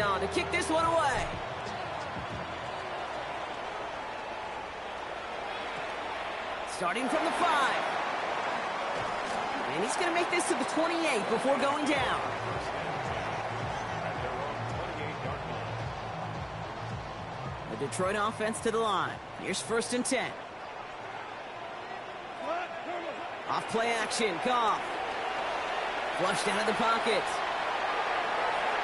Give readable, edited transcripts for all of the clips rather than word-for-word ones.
On to kick this one away. Starting from the 5. And he's going to make this to the 28 before going down. The Detroit offense to the line. Here's 1st and 10. Off play action. Goff. Flushed out of the pocket.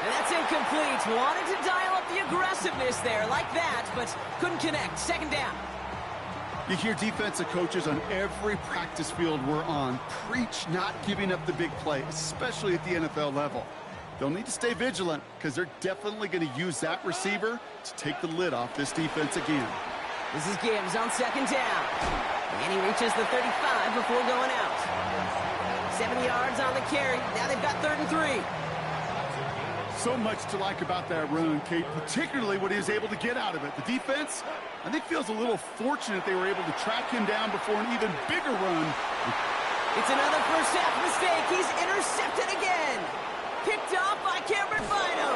And that's incomplete. Wanted to dial up the aggressiveness there like that, but couldn't connect. 2nd down. You hear defensive coaches on every practice field we're on preach not giving up the big play, especially at the NFL level. They'll need to stay vigilant because they're definitely going to use that receiver to take the lid off this defense again. This is Gibbs on 2nd down. And he reaches the 35 before going out. 7 yards on the carry. Now they've got 3rd and 3. So much to like about that run, Kate, particularly what he was able to get out of it. The defense, I think, feels a little fortunate they were able to track him down before an even bigger run. It's another first half mistake. He's intercepted again. Picked off by Cameron Bynum.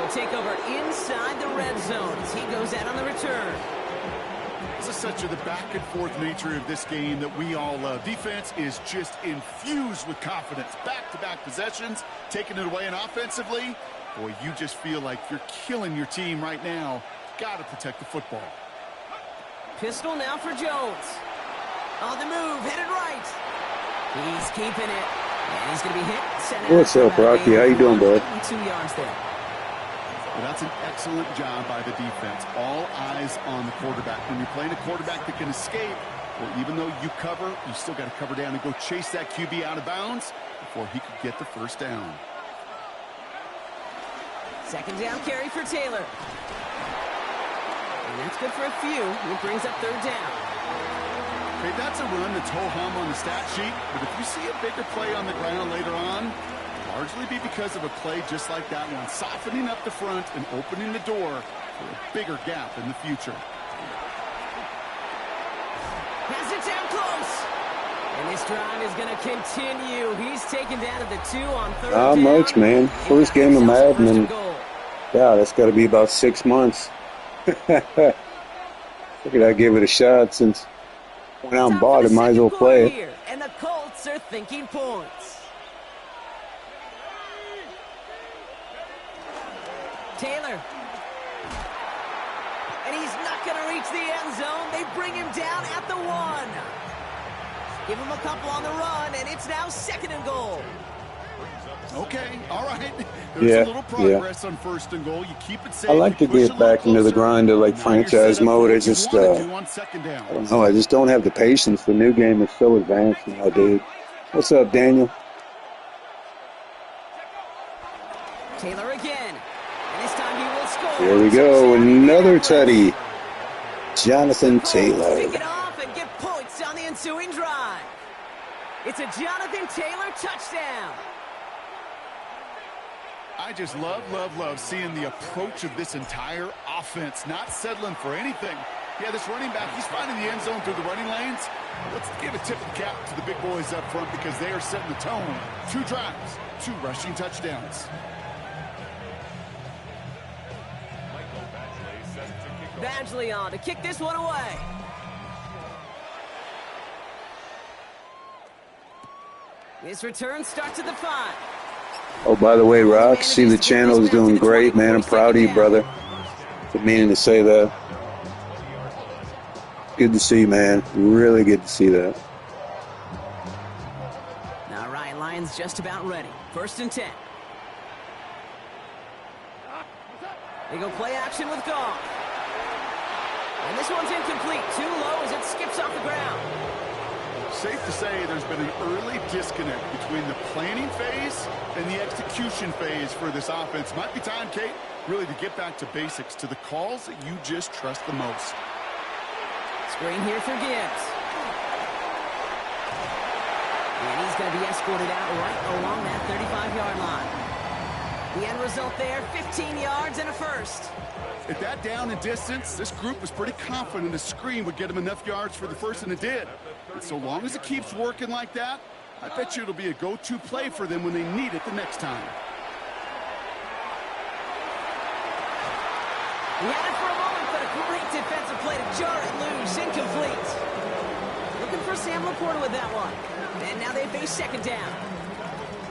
We'll take over inside the red zone as he goes out on the return. This is such the back-and-forth nature of this game that we all love. Defense is just infused with confidence. Back-to-back possessions, taking it away and offensively. Boy, you just feel like you're killing your team right now. Got to protect the football. Pistol now for Jones. On the move, headed right. He's keeping it. And he's going to be hit. What's up, Rocky? How you doing, bud? 2 yards there. Well, that's an excellent job by the defense. All eyes on the quarterback. When you're playing a quarterback that can escape, well, even though you cover, you still got to cover down and go chase that QB out of bounds before he could get the 1st down. 2nd down carry for Taylor. And that's good for a few. It brings up 3rd down. Okay, that's a run that's ho-hum on the stat sheet, but if you see a bigger play on the ground later on, largely be because of a play just like that one, softening up the front and opening the door for a bigger gap in the future. Has it down close. And this drive is going to continue. He's taken down at the 2 on 3rd down. Not much, man. First game of Madden, and yeah, that's got to be about 6 months. Figured I'd give it a shot since I went out and bought it. Might as well play it. And the Colts are thinking points. Taylor. And he's not going to reach the end zone. They bring him down at the 1. Give him a couple on the run, and it's now 2nd and goal. Okay, all right. There's a little progress on 1st and goal. You keep it safe. I like to get back into the grind of like franchise mode. I just, I don't know. I just don't have the patience. The new game is so advanced now, dude. What's up, Daniel? Taylor again. And this time he will score. Here we go. Another tutty. Jonathan Taylor. Pick it off and get points on the ensuing drive. It's a Jonathan Taylor touchdown. I just love seeing the approach of this entire offense, not settling for anything. Yeah, this running back, he's finding the end zone through the running lanes. Let's give a tip of the cap to the big boys up front because they are setting the tone. 2 drives, 2 rushing touchdowns. Badgley on to kick this one away. This return starts at the 5. Oh, by the way, Rock, see the channel is doing great, man. I'm proud of you, brother. Been meaning to say that. Good to see, man. Really good to see that. All right, Lions just about ready. 1st and 10. They go play action with Goff. And this one's incomplete. Too low as it skips off the ground. Safe to say there's been an early disconnect between the planning phase and the execution phase for this offense. Might be time, Kate, really to get back to basics, to the calls that you just trust the most. Screen here for Gibbs. And he's going to be escorted out right along that 35-yard line. The end result there, 15 yards and a first. At that down and distance, this group was pretty confident the screen would get him enough yards for the first, and it did. And so long as it keeps working like that, I bet you it'll be a go-to play for them when they need it the next time. He had it for a moment, but a great defensive play to jar it loose. Incomplete. Looking for Sam Laporta with that one. And now they face second down.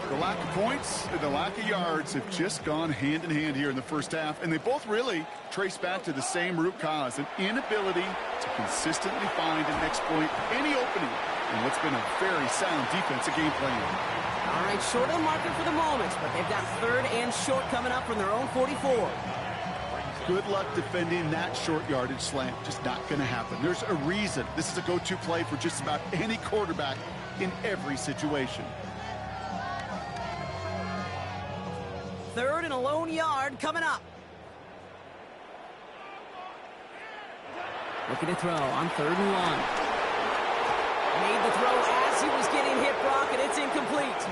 The lack of points and the lack of yards have just gone hand in hand here in the first half, and they both really trace back to the same root cause, an inability to consistently find and exploit any opening in what's been a very sound defensive game plan. All right, short of the marker for the moment, but they've got third and short coming up from their own 44. Good luck defending that short yardage slant. Just not going to happen. There's a reason this is a go-to play for just about any quarterback in every situation. Third and a lone yard coming up. Looking to throw on 3rd and 1. Made the throw as he was getting hit, Brock, and it's incomplete.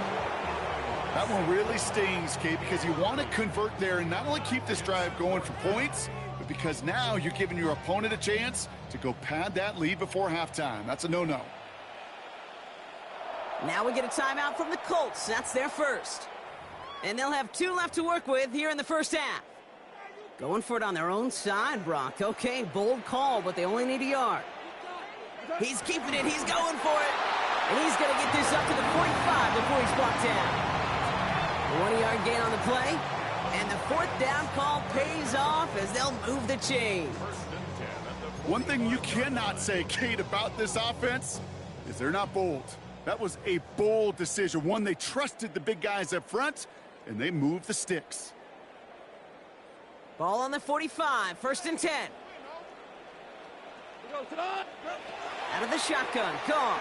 That one really stings, Kate, because you want to convert there and not only keep this drive going for points, but because now you're giving your opponent a chance to go pad that lead before halftime. That's a no-no. Now we get a timeout from the Colts. That's their first. And they'll have 2 left to work with here in the first half. Going for it on their own side, Brock. Okay, bold call, but they only need a yard. He's keeping it. He's going for it. And he's going to get this up to the 45 before he's blocked down. 1-yard gain on the play. And the 4th down call pays off as they'll move the chains. One thing you cannot say, Kate, about this offense is they're not bold. That was a bold decision. One, they trusted the big guys up front, and they moved the sticks. Ball on the 45, 1st and 10. Out of the shotgun, gone.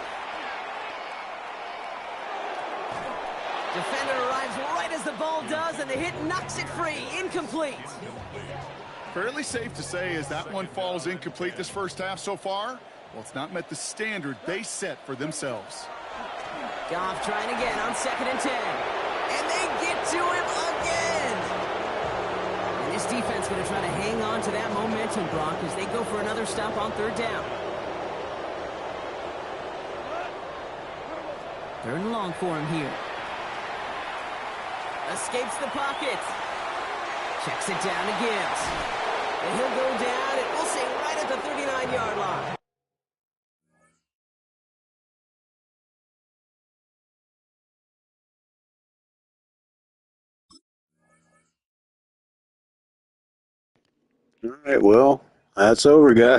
Defender arrives right as the ball does, and the hit knocks it free. Incomplete. Fairly safe to say as that one falls incomplete this first half so far, well, it's not met the standard they set for themselves. Goff trying again on 2nd and 10. And they get to him again. And this defense going to try to hang on to that momentum, Brock, as they go for another stop on 3rd down. 3rd and long for him here. Escapes the pocket. Checks it down to Gibbs. And he'll go down, and we'll say right at the 39-yard line. All right, well, that's over, guys.